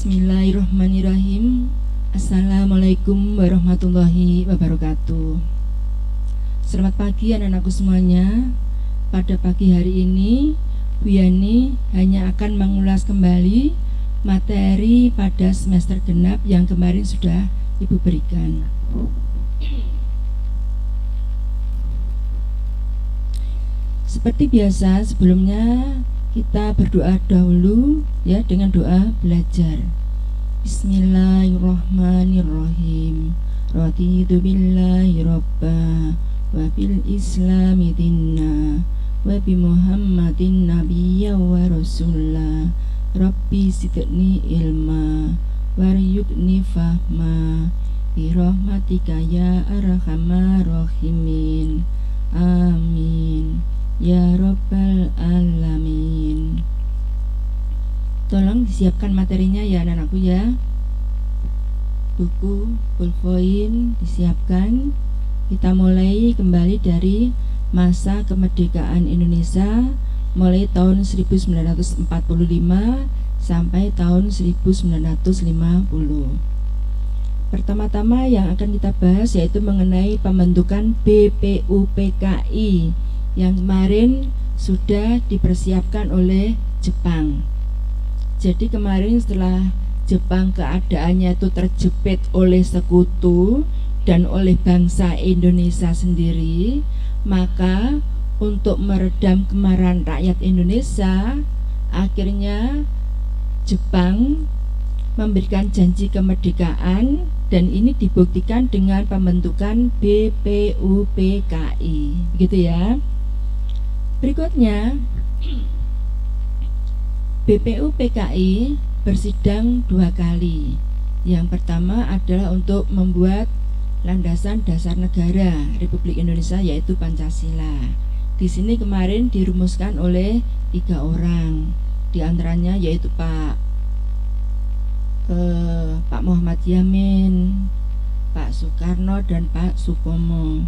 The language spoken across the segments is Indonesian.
Bismillahirrahmanirrahim. Assalamualaikum warahmatullahi wabarakatuh. Selamat pagi anak-anakku semuanya. Pada pagi hari ini Bu Yani hanya akan mengulas kembali materi pada semester genap yang kemarin sudah Ibu berikan. Seperti biasa, sebelumnya kita berdoa dahulu ya, dengan doa belajar. Bismillahirrahmanirrahim. Raditu billahi robba wa bil islami dinna wa bi muhammadin nabiyya wa rasulah. Rabbi zidni ilma waryukni fahma bi rahmatika ya arhamar rahimin. Amin ya rabbal alamin. Tolong disiapkan materinya ya anak-anakku ya. Buku, pulpoin disiapkan. Kita mulai kembali dari masa kemerdekaan Indonesia mulai tahun 1945 sampai tahun 1950. Pertama-tama yang akan kita bahas yaitu mengenai pembentukan BPUPKI yang kemarin sudah dipersiapkan oleh Jepang. Jadi kemarin setelah Jepang keadaannya itu terjepit oleh sekutu dan oleh bangsa Indonesia sendiri, maka untuk meredam kemarahan rakyat Indonesia, akhirnya Jepang memberikan janji kemerdekaan, dan ini dibuktikan dengan pembentukan BPUPKI, begitu ya. Berikutnya, BPUPKI bersidang 2 kali. Yang pertama adalah untuk membuat landasan dasar negara Republik Indonesia, yaitu Pancasila. Di sini kemarin dirumuskan oleh 3 orang, di antaranya yaitu Pak Muhammad Yamin, Pak Soekarno, dan Pak Supomo.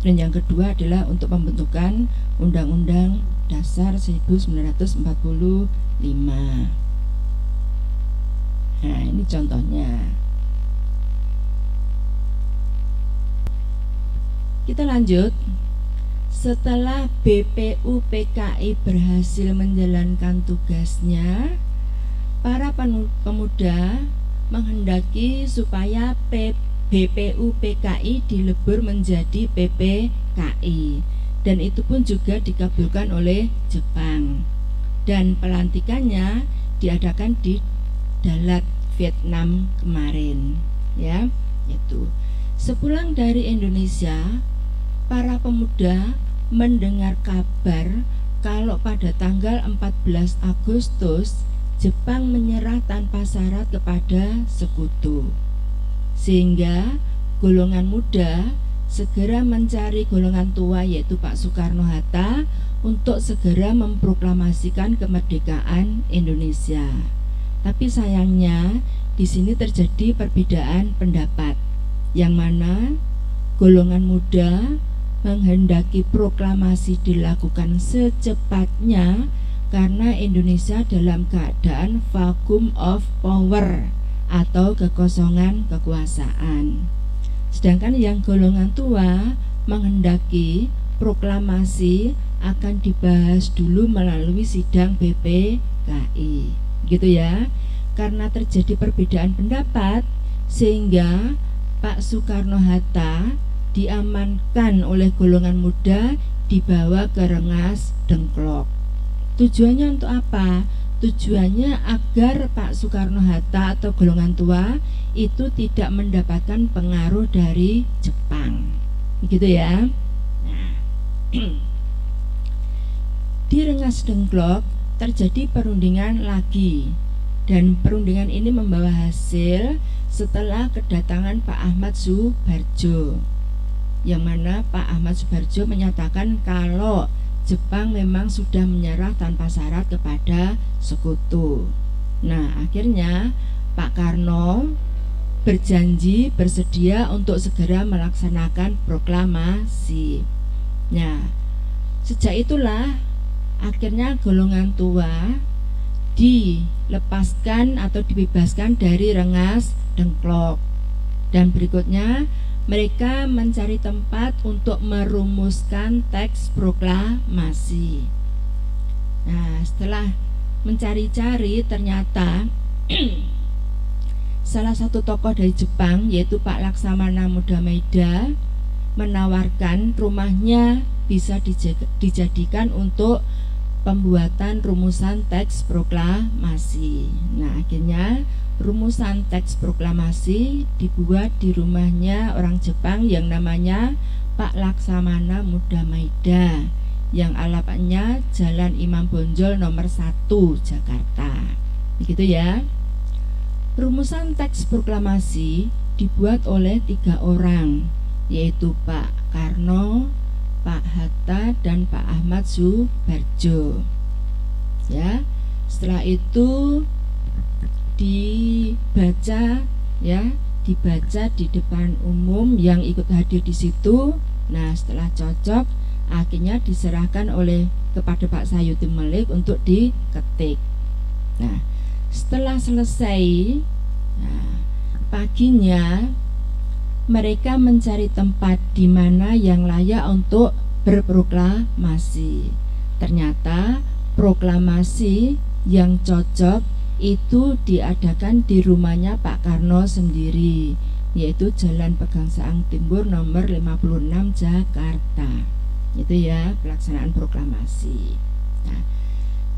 Dan yang kedua adalah untuk pembentukan Undang-Undang Dasar 1945. Nah, ini contohnya. Kita lanjut. Setelah BPUPKI berhasil menjalankan tugasnya, para pemuda menghendaki supaya BPUPKI dilebur menjadi PPKI, dan itu pun juga dikabulkan oleh Jepang, dan pelantikannya diadakan di Dalat, Vietnam kemarin ya. Itu sepulang dari Indonesia, para pemuda mendengar kabar kalau pada tanggal 14 Agustus Jepang menyerah tanpa syarat kepada sekutu, sehingga golongan muda segera mencari golongan tua yaitu Pak Soekarno-Hatta untuk segera memproklamasikan kemerdekaan Indonesia. Tapi sayangnya di sini terjadi perbedaan pendapat, yang mana golongan muda menghendaki proklamasi dilakukan secepatnya karena Indonesia dalam keadaan vacuum of power atau kekosongan kekuasaan. Sedangkan yang golongan tua menghendaki proklamasi akan dibahas dulu melalui sidang BPKI, gitu ya. Karena terjadi perbedaan pendapat, sehingga Pak Soekarno-Hatta diamankan oleh golongan muda, dibawa ke Rengas Dengklok. Tujuannya untuk apa? Tujuannya agar Pak Soekarno-Hatta atau golongan tua itu tidak mendapatkan pengaruh dari Jepang, begitu ya. Nah, di Rengas Dengklok terjadi perundingan lagi, dan perundingan ini membawa hasil setelah kedatangan Pak Ahmad Subarjo, yang mana Pak Ahmad Subarjo menyatakan kalau Jepang memang sudah menyerah tanpa syarat kepada sekutu. Nah, akhirnya Pak Karno berjanji bersedia untuk segera melaksanakan proklamasi. Nah, sejak itulah akhirnya golongan tua di dilepaskan atau dibebaskan dari rengas dengklok. Dan berikutnya mereka mencari tempat untuk merumuskan teks proklamasi. Nah, setelah mencari-cari ternyata salah satu tokoh dari Jepang yaitu Pak Laksamana Muda Maeda menawarkan rumahnya bisa dijadikan untuk pembuatan rumusan teks proklamasi. Nah, akhirnya rumusan teks proklamasi dibuat di rumahnya orang Jepang yang namanya Pak Laksamana Muda Maeda, yang alamatnya Jalan Imam Bonjol nomor 1 Jakarta. Begitu ya. Rumusan teks proklamasi dibuat oleh 3 orang, yaitu Pak Karno, Pak Hatta, dan Pak Ahmad Subarjo. Ya, setelah itu dibaca di depan umum yang ikut hadir di situ. Nah, setelah cocok, akhirnya diserahkan kepada Pak Sayuti Melik untuk diketik. Nah, setelah selesai, paginya mereka mencari tempat di mana yang layak untuk berproklamasi. Ternyata proklamasi yang cocok itu diadakan di rumahnya Pak Karno sendiri, yaitu Jalan Pegangsaan Timur nomor 56 Jakarta. Itu ya pelaksanaan proklamasi. Nah,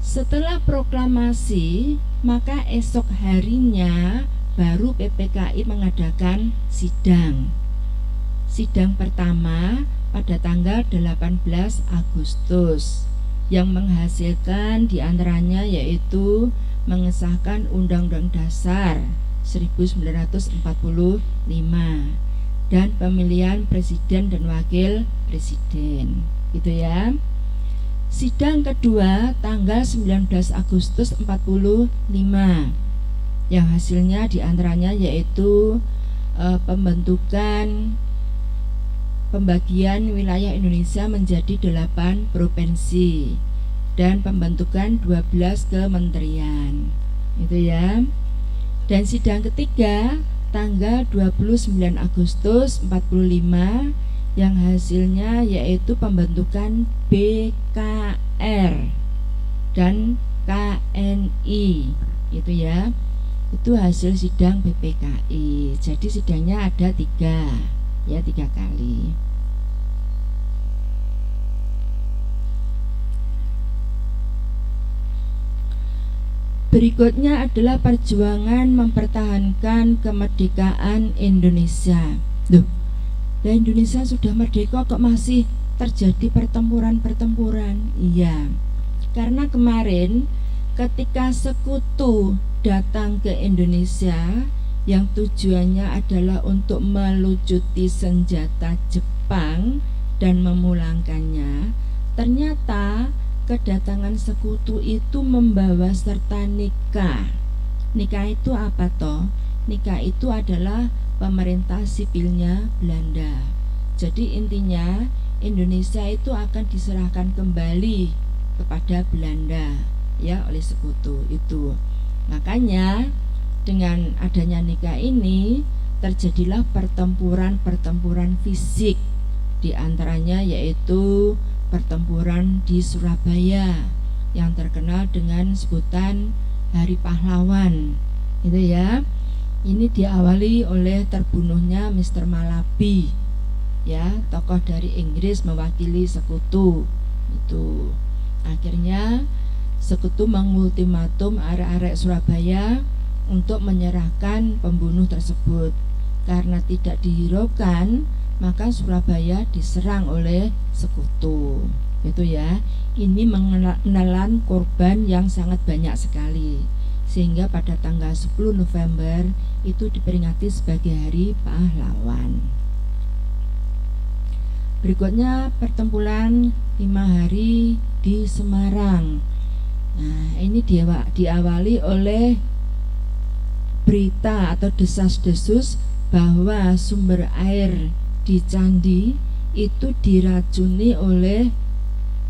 setelah proklamasi, maka esok harinya baru PPKI mengadakan sidang. Sidang pertama pada tanggal 18 Agustus yang menghasilkan diantaranya yaitu mengesahkan Undang-Undang Dasar 1945 dan pemilihan presiden dan wakil presiden. Gitu ya. Sidang kedua tanggal 19 Agustus 45 yang hasilnya diantaranya yaitu pembagian wilayah Indonesia menjadi 8 provinsi dan pembentukan 12 kementerian. Itu ya. Dan sidang ketiga tanggal 29 Agustus 45 yang hasilnya yaitu pembentukan BKR dan KNI. Itu ya. Itu hasil sidang PPKI. Jadi sidangnya ada 3 kali. Berikutnya adalah perjuangan mempertahankan kemerdekaan Indonesia. Loh, Indonesia sudah merdeka kok masih terjadi pertempuran-pertempuran? Iya, karena kemarin ketika sekutu datang ke Indonesia yang tujuannya adalah untuk melucuti senjata Jepang dan memulangkannya, ternyata kedatangan sekutu itu membawa serta nikah. Nikah itu apa toh? Nikah itu adalah pemerintah sipilnya Belanda. Jadi intinya Indonesia itu akan diserahkan kembali kepada Belanda ya oleh sekutu itu. Makanya dengan adanya nikah ini terjadilah pertempuran fisik, di antaranya yaitu pertempuran di Surabaya yang terkenal dengan sebutan Hari Pahlawan. Itu ya. Ini diawali oleh terbunuhnya Mr. Malabi, ya, tokoh dari Inggris mewakili sekutu. Itu akhirnya sekutu mengultimatum arek-arek Surabaya untuk menyerahkan pembunuh tersebut. Karena tidak dihiraukan, maka Surabaya diserang oleh sekutu. Itu ya. Ini menelan korban yang sangat banyak sekali, sehingga pada tanggal 10 November itu diperingati sebagai Hari Pahlawan. Berikutnya pertempuran 5 hari di Semarang. Nah, ini diawali oleh berita atau desas-desus bahwa sumber air di Candi itu diracuni oleh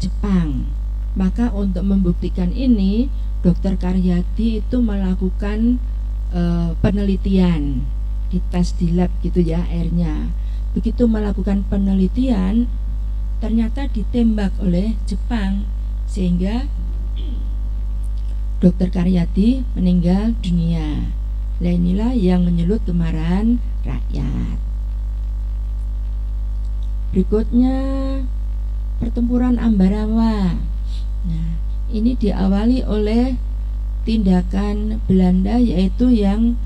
Jepang. Maka untuk membuktikan ini, Dr. Karyadi itu melakukan penelitian di tes di lab gitu ya airnya. Begitu melakukan penelitian ternyata ditembak oleh Jepang sehingga Dr. Karyadi meninggal dunia. Nah, inilah yang menyulut kemarahan rakyat. Berikutnya pertempuran Ambarawa. Nah, ini diawali oleh tindakan Belanda yaitu yang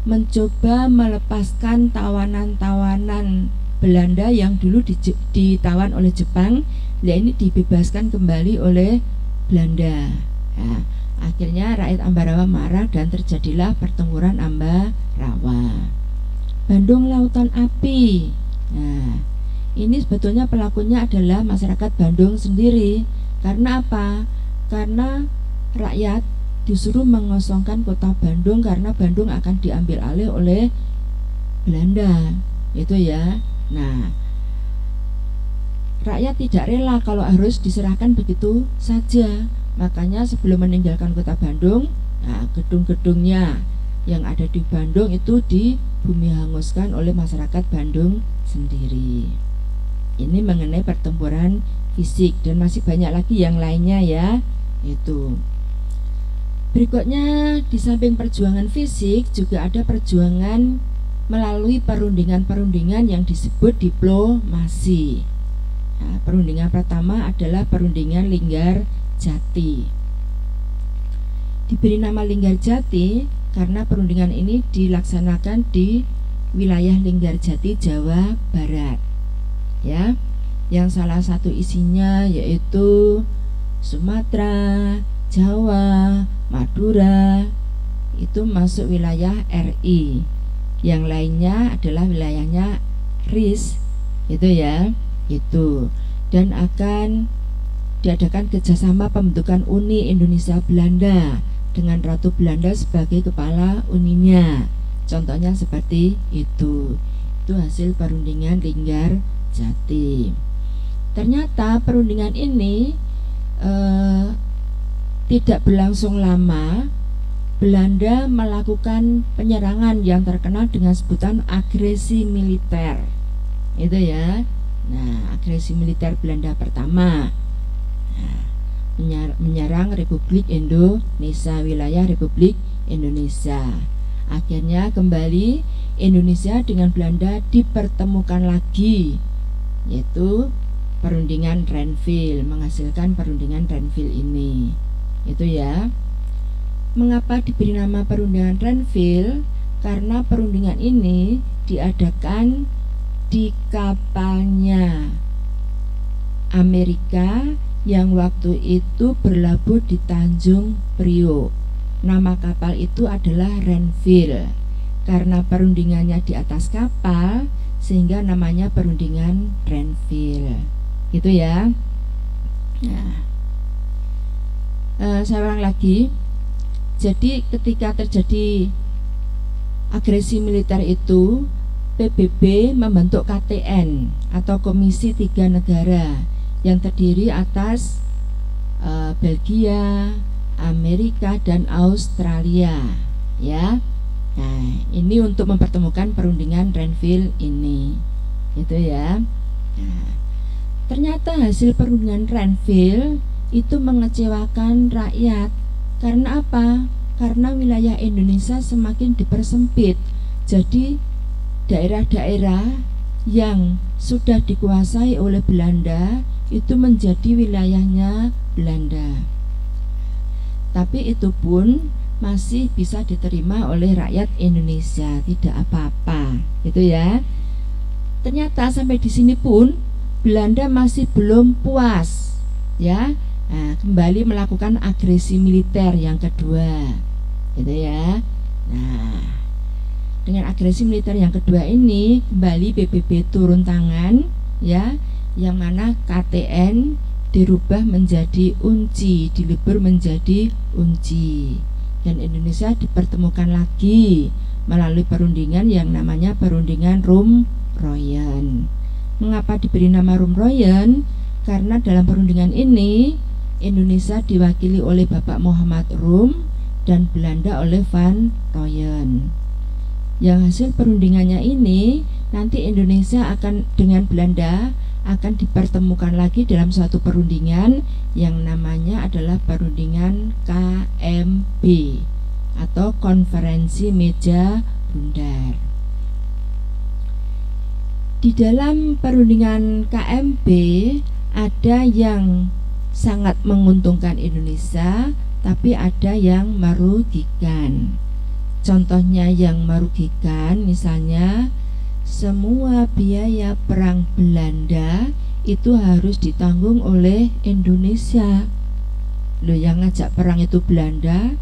mencoba melepaskan tawanan-tawanan Belanda yang dulu ditawan oleh Jepang. Nah, ini dibebaskan kembali oleh Belanda. Nah, akhirnya rakyat Ambarawa marah dan terjadilah pertempuran Ambarawa. Bandung Lautan Api. Nah, ini sebetulnya pelakunya adalah masyarakat Bandung sendiri. Karena apa? Karena rakyat disuruh mengosongkan kota Bandung karena Bandung akan diambil alih oleh Belanda. Itu ya. Nah, rakyat tidak rela kalau harus diserahkan begitu saja. Makanya sebelum meninggalkan kota Bandung, nah, gedung-gedungnya yang ada di Bandung itu dibumi hanguskan oleh masyarakat Bandung sendiri. Ini mengenai pertempuran fisik dan masih banyak lagi yang lainnya ya. Itu. Berikutnya di samping perjuangan fisik juga ada perjuangan melalui perundingan-perundingan yang disebut diplomasi. Nah, perundingan pertama adalah perundingan Linggarjati. Diberi nama Linggarjati karena perundingan ini dilaksanakan di wilayah Linggarjati, Jawa Barat. Ya, yang salah satu isinya yaitu Sumatera, Jawa, Madura itu masuk wilayah RI. Yang lainnya adalah wilayahnya RIS, itu ya, itu. Dan akan diadakan kerjasama pembentukan Uni Indonesia Belanda dengan Ratu Belanda sebagai kepala uninya. Contohnya seperti itu. Itu hasil perundingan Linggarjati. Ternyata perundingan ini tidak berlangsung lama. Belanda melakukan penyerangan yang terkenal dengan sebutan agresi militer. Itu ya. Nah, agresi militer Belanda pertama. Nah, menyerang Republik Indonesia, wilayah Republik Indonesia. Akhirnya kembali Indonesia dengan Belanda dipertemukan lagi, yaitu perundingan Renville, menghasilkan perundingan Renville ini. Itu ya. Mengapa diberi nama perundingan Renville? Karena perundingan ini diadakan di kapalnya Amerika yang waktu itu berlabuh di Tanjung Priok. Nama kapal itu adalah Renville. Karena perundingannya di atas kapal, sehingga namanya perundingan Renville. Gitu ya. Nah, saya ulang lagi. Jadi ketika terjadi agresi militer itu, PBB membentuk KTN atau Komisi Tiga Negara yang terdiri atas Belgia, Amerika, dan Australia, ya. Nah, ini untuk mempertemukan perundingan Renville ini, itu ya. Nah, ternyata hasil perundingan Renville itu mengecewakan rakyat. Karena apa? Karena wilayah Indonesia semakin dipersempit. Jadi daerah-daerah yang sudah dikuasai oleh Belanda itu menjadi wilayahnya Belanda. Tapi itu pun masih bisa diterima oleh rakyat Indonesia, tidak apa-apa, gitu ya. Ternyata sampai di sini pun Belanda masih belum puas, ya. Nah, kembali melakukan agresi militer yang kedua, gitu ya. Nah, dengan agresi militer yang kedua ini kembali PBB turun tangan, ya, yang mana KTN dirubah menjadi UNCI, dilebur menjadi UNCI, dan Indonesia dipertemukan lagi melalui perundingan yang namanya perundingan Rumroyen. Mengapa diberi nama Rumroyen? Karena dalam perundingan ini Indonesia diwakili oleh Bapak Muhammad Rum dan Belanda oleh Van Rooyen. Yang hasil perundingannya ini nanti Indonesia akan dengan Belanda akan dipertemukan lagi dalam suatu perundingan yang namanya adalah perundingan KMB atau Konferensi Meja Bundar. Di dalam perundingan KMB ada yang sangat menguntungkan Indonesia, tapi ada yang merugikan. Contohnya yang merugikan misalnya semua biaya perang Belanda itu harus ditanggung oleh Indonesia. Loh, yang ngajak perang itu Belanda,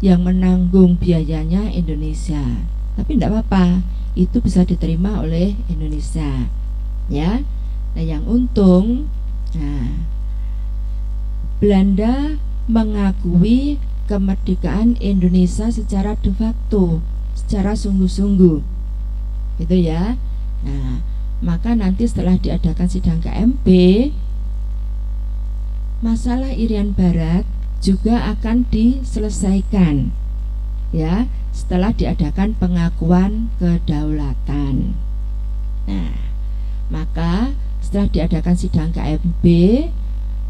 yang menanggung biayanya Indonesia. Tapi tidak apa-apa, itu bisa diterima oleh Indonesia. Ya, nah yang untung, Belanda mengakui kemerdekaan Indonesia secara de facto, secara sungguh-sungguh, gitu ya. Nah, maka nanti setelah diadakan sidang KMB, masalah Irian Barat juga akan diselesaikan, ya, setelah diadakan pengakuan kedaulatan. Nah, maka setelah diadakan sidang KMB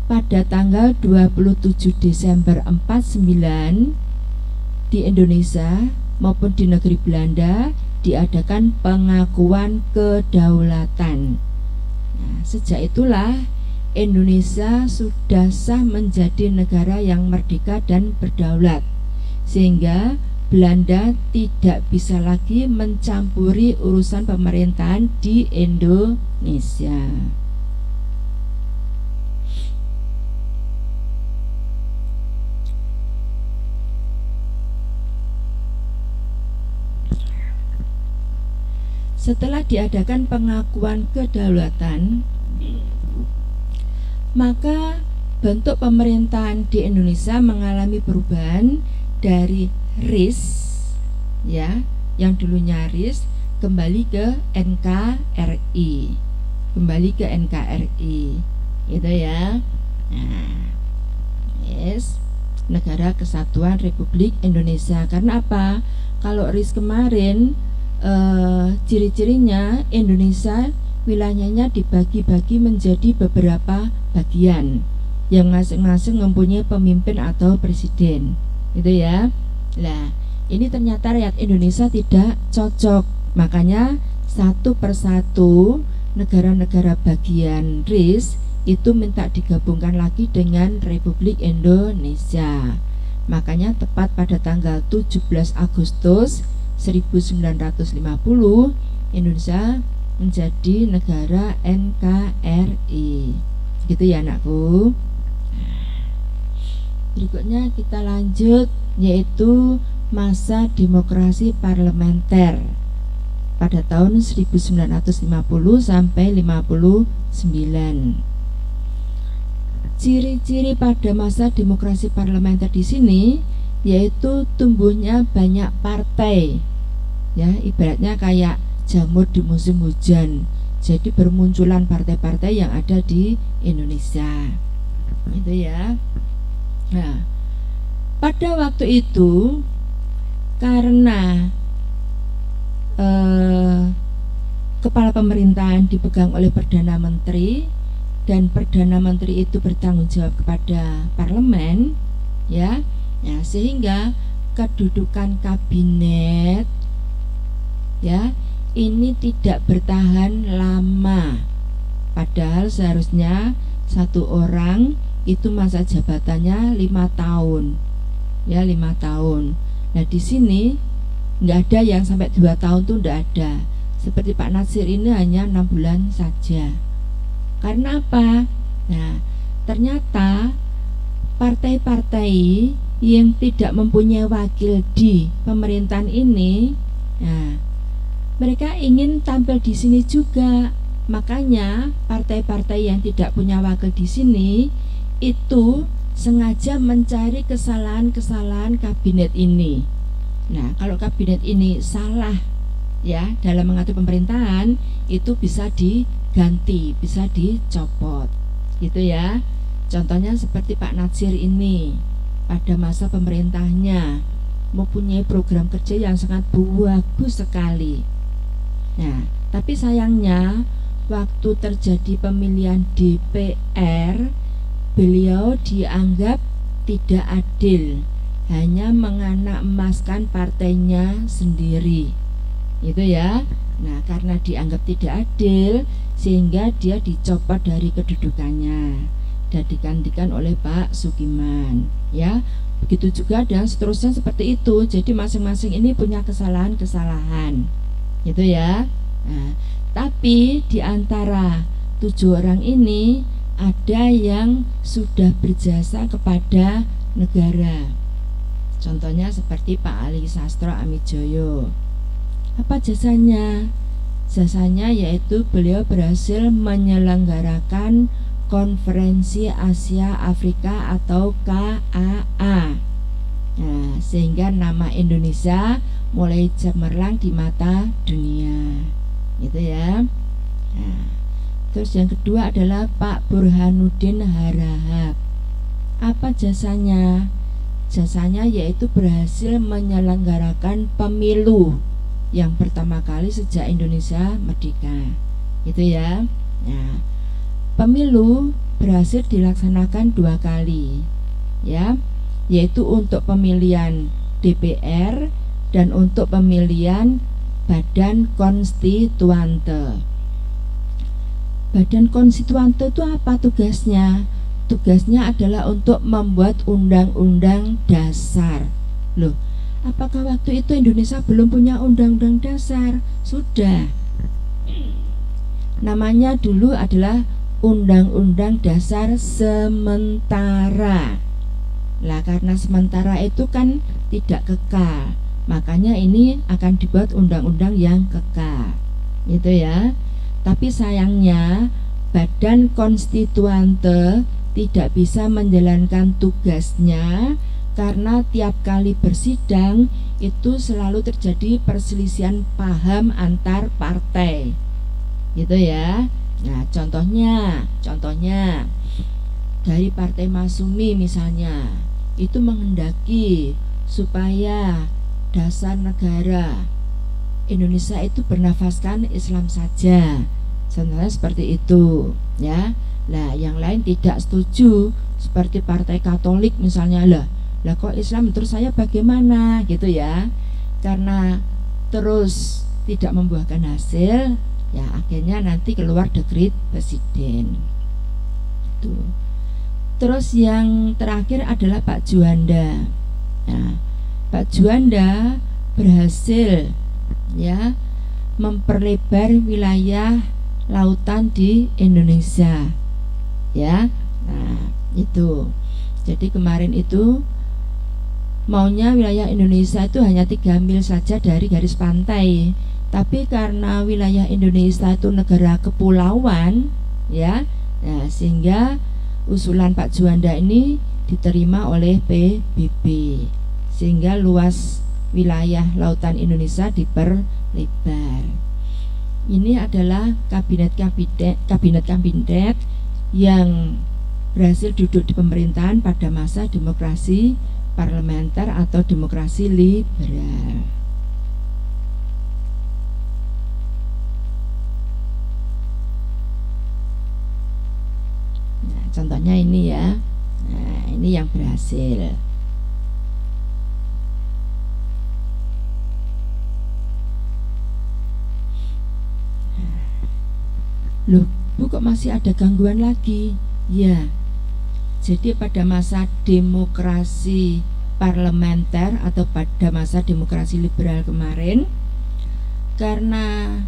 pada tanggal 27 Desember 49 di Indonesia maupun di negeri Belanda diadakan pengakuan kedaulatan. Nah, sejak itulah Indonesia sudah sah menjadi negara yang merdeka dan berdaulat, sehingga Belanda tidak bisa lagi mencampuri urusan pemerintahan di Indonesia. Setelah diadakan pengakuan kedaulatan, maka bentuk pemerintahan di Indonesia mengalami perubahan dari RIS, ya, yang dulunya RIS kembali ke NKRI, gitu ya. Nah, yes, Negara Kesatuan Republik Indonesia. Karena apa? Kalau RIS kemarin ciri-cirinya Indonesia wilayahnya dibagi-bagi menjadi beberapa bagian yang masing-masing mempunyai pemimpin atau presiden, gitu ya. Nah, ini ternyata rakyat Indonesia tidak cocok, makanya satu persatu negara-negara bagian RIS itu minta digabungkan lagi dengan Republik Indonesia. Makanya tepat pada tanggal 17 Agustus 1950 Indonesia menjadi negara NKRI, gitu ya anakku. Berikutnya kita lanjut, yaitu masa demokrasi parlementer pada tahun 1950 sampai 59. Ciri-ciri pada masa demokrasi parlementer di sini yaitu tumbuhnya banyak partai, ya, ibaratnya kayak jamur di musim hujan. Jadi bermunculan partai-partai yang ada di Indonesia, gitu ya. Nah, pada waktu itu karena kepala pemerintahan dipegang oleh Perdana Menteri dan Perdana Menteri itu bertanggung jawab kepada parlemen, ya. Ya, sehingga kedudukan kabinet, ya, ini tidak bertahan lama. Padahal seharusnya satu orang itu masa jabatannya 5 tahun, ya, 5 tahun. Nah, di sini nggak ada yang sampai 2 tahun tuh nggak ada. Seperti Pak Natsir ini hanya 6 bulan saja. Karena apa? Nah, ternyata partai-partai yang tidak mempunyai wakil di pemerintahan ini, nah, mereka ingin tampil di sini juga. Makanya partai-partai yang tidak punya wakil di sini itu sengaja mencari kesalahan-kesalahan kabinet ini. Nah, kalau kabinet ini salah, ya, dalam mengatur pemerintahan, itu bisa diganti, bisa dicopot, gitu ya. Contohnya seperti Pak Natsir ini, pada masa pemerintahnya mempunyai program kerja yang sangat bagus sekali. Nah, tapi sayangnya waktu terjadi pemilihan DPR, beliau dianggap tidak adil, hanya menganak emaskan partainya sendiri. Itu ya. Nah, karena dianggap tidak adil, sehingga dia dicopot dari kedudukannya dan digantikan oleh Pak Sukiman. Ya, begitu juga dan seterusnya seperti itu. Jadi masing-masing ini punya kesalahan-kesalahan. Gitu ya. Nah, tapi di antara 7 orang ini ada yang sudah berjasa kepada negara. Contohnya seperti Pak Ali Sastro Amijoyo. Apa jasanya? Jasanya yaitu beliau berhasil menyelenggarakan Konferensi Asia Afrika atau KAA. Nah, sehingga nama Indonesia mulai cemerlang di mata dunia. Gitu ya. Nah, terus yang kedua adalah Pak Burhanuddin Harahap. Apa jasanya? Jasanya yaitu berhasil menyelenggarakan pemilu yang pertama kali sejak Indonesia merdeka. Gitu ya. Nah, pemilu berhasil dilaksanakan 2 kali, ya, yaitu untuk pemilihan DPR dan untuk pemilihan Badan Konstituante. Badan Konstituante itu apa tugasnya? Tugasnya adalah untuk membuat undang-undang dasar. Loh, apakah waktu itu Indonesia belum punya undang-undang dasar? Sudah. Namanya dulu adalah Undang-Undang Dasar Sementara. Lah karena sementara itu kan tidak kekal, makanya ini akan dibuat undang-undang yang kekal. Gitu ya. Tapi sayangnya Badan Konstituante tidak bisa menjalankan tugasnya karena tiap kali bersidang itu selalu terjadi perselisihan paham antar partai. Gitu ya. Nah, contohnya dari Partai Masyumi misalnya, itu menghendaki supaya dasar negara Indonesia itu bernafaskan Islam saja. Contohnya seperti itu, ya. Lah, yang lain tidak setuju, seperti Partai Katolik misalnya, lah kok Islam, terus saya bagaimana, gitu ya. Karena terus tidak membuahkan hasil, ya akhirnya nanti keluar dekret presiden. Tuh. Terus yang terakhir adalah Pak Juanda. Nah, Pak Juanda berhasil ya memperlebar wilayah lautan di Indonesia. Ya. Nah, itu. Jadi kemarin itu maunya wilayah Indonesia itu hanya 3 mil saja dari garis pantai. Tapi karena wilayah Indonesia itu negara kepulauan, ya, nah, sehingga usulan Pak Juanda ini diterima oleh PBB, sehingga luas wilayah lautan Indonesia diperlebar. Ini adalah kabinet yang berhasil duduk di pemerintahan pada masa demokrasi parlementer atau demokrasi liberal. Contohnya ini ya. Nah, ini yang berhasil. Loh, Bu, kok masih ada gangguan lagi? Ya. Jadi pada masa demokrasi parlementer atau pada masa demokrasi liberal kemarin, karena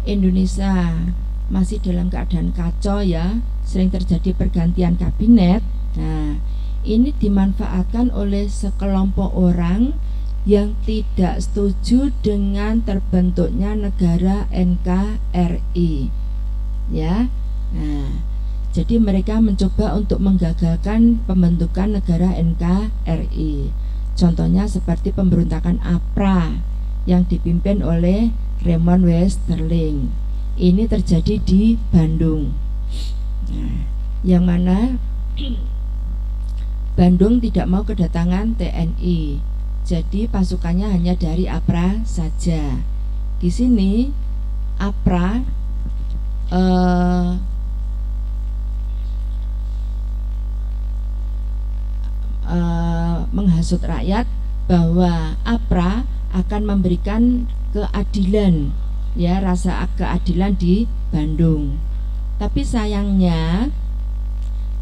Indonesia masih dalam keadaan kacau ya, sering terjadi pergantian kabinet. Nah, ini dimanfaatkan oleh sekelompok orang yang tidak setuju dengan terbentuknya negara NKRI. Ya. Nah, jadi mereka mencoba untuk menggagalkan pembentukan negara NKRI. Contohnya seperti pemberontakan APRA yang dipimpin oleh Raymond Westerling. Ini terjadi di Bandung. Nah, yang mana Bandung tidak mau kedatangan TNI, jadi pasukannya hanya dari APRA saja. Di sini APRA menghasut rakyat bahwa APRA akan memberikan keadilan, ya, rasa keadilan di Bandung. Tapi sayangnya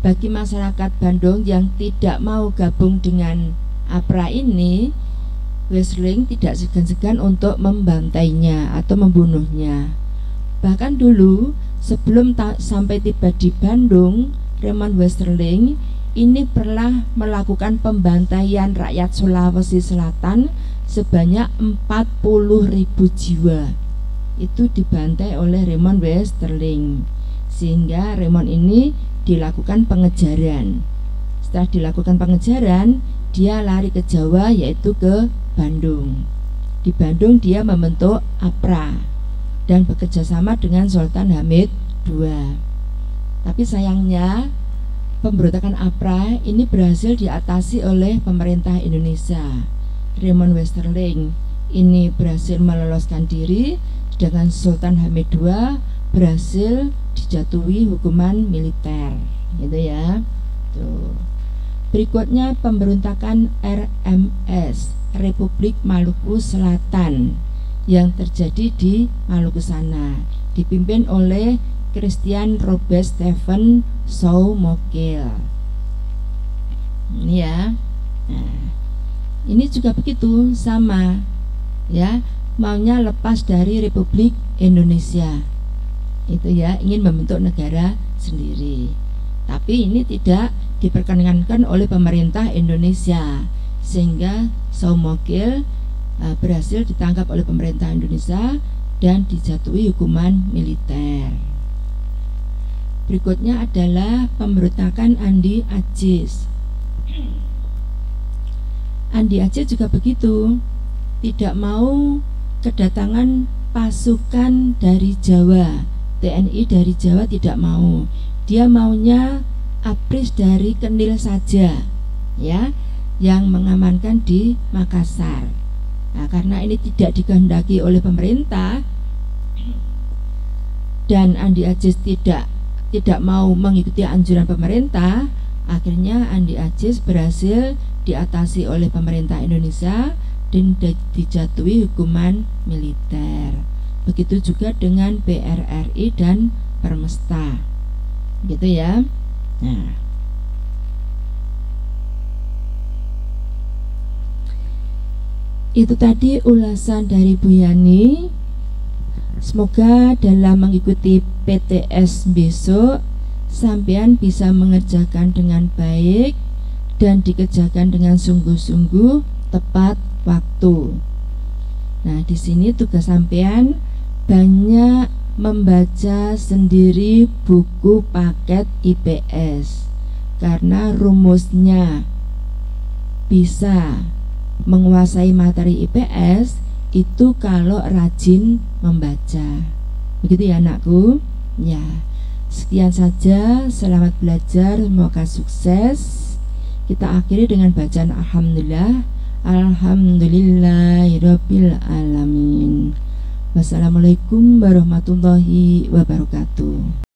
bagi masyarakat Bandung yang tidak mau gabung dengan APRA ini, Wesseling tidak segan-segan untuk membantainya atau membunuhnya. Bahkan dulu sebelum sampai tiba di Bandung, Raymond Wesseling ini pernah melakukan pembantaian rakyat Sulawesi Selatan sebanyak 40.000 jiwa. Itu dibantai oleh Raymond Wesseling, sehingga Raymond ini dilakukan pengejaran. Setelah dilakukan pengejaran, dia lari ke Jawa, yaitu ke Bandung. Di Bandung dia membentuk APRA dan bekerja sama dengan Sultan Hamid II. Tapi sayangnya pemberontakan APRA ini berhasil diatasi oleh pemerintah Indonesia. Raymond Wesseling ini berhasil meloloskan diri, sedangkan Sultan Hamid II berhasil dijatuhi hukuman militer, gitu ya. Tuh. Berikutnya pemberontakan RMS, Republik Maluku Selatan, yang terjadi di Maluku sana, dipimpin oleh Christian Robert Stephen Soumokil. Ini ya. Nah, ini juga begitu, sama, ya, maunya lepas dari Republik Indonesia. Itu ya, ingin membentuk negara sendiri. Tapi ini tidak diperkenankan oleh pemerintah Indonesia, sehingga Soumokil berhasil ditangkap oleh pemerintah Indonesia dan dijatuhi hukuman militer. Berikutnya adalah pemberontakan Andi Aziz. Andi Aziz juga begitu, tidak mau kedatangan pasukan dari Jawa, TNI dari Jawa tidak mau. Dia maunya APRIS dari Kenil saja, ya, yang mengamankan di Makassar. Nah, karena ini tidak dikehendaki oleh pemerintah dan Andi Aziz tidak mau mengikuti anjuran pemerintah, akhirnya Andi Aziz berhasil diatasi oleh pemerintah Indonesia dan dijatuhi hukuman militer. Begitu juga dengan BRRI dan Permesta, gitu ya. Nah, itu tadi ulasan dari Bu Yani. Semoga dalam mengikuti PTS besok sampean bisa mengerjakan dengan baik dan dikerjakan dengan sungguh-sungguh tepat waktu. Nah, di sini tugas sampean banyak membaca sendiri buku paket IPS, karena rumusnya bisa menguasai materi IPS itu kalau rajin membaca. Begitu ya anakku. Ya, sekian saja, selamat belajar, semoga sukses. Kita akhiri dengan bacaan alhamdulillah. Alhamdulillahirabbil alamin. Wassalamualaikum warahmatullahi wabarakatuh.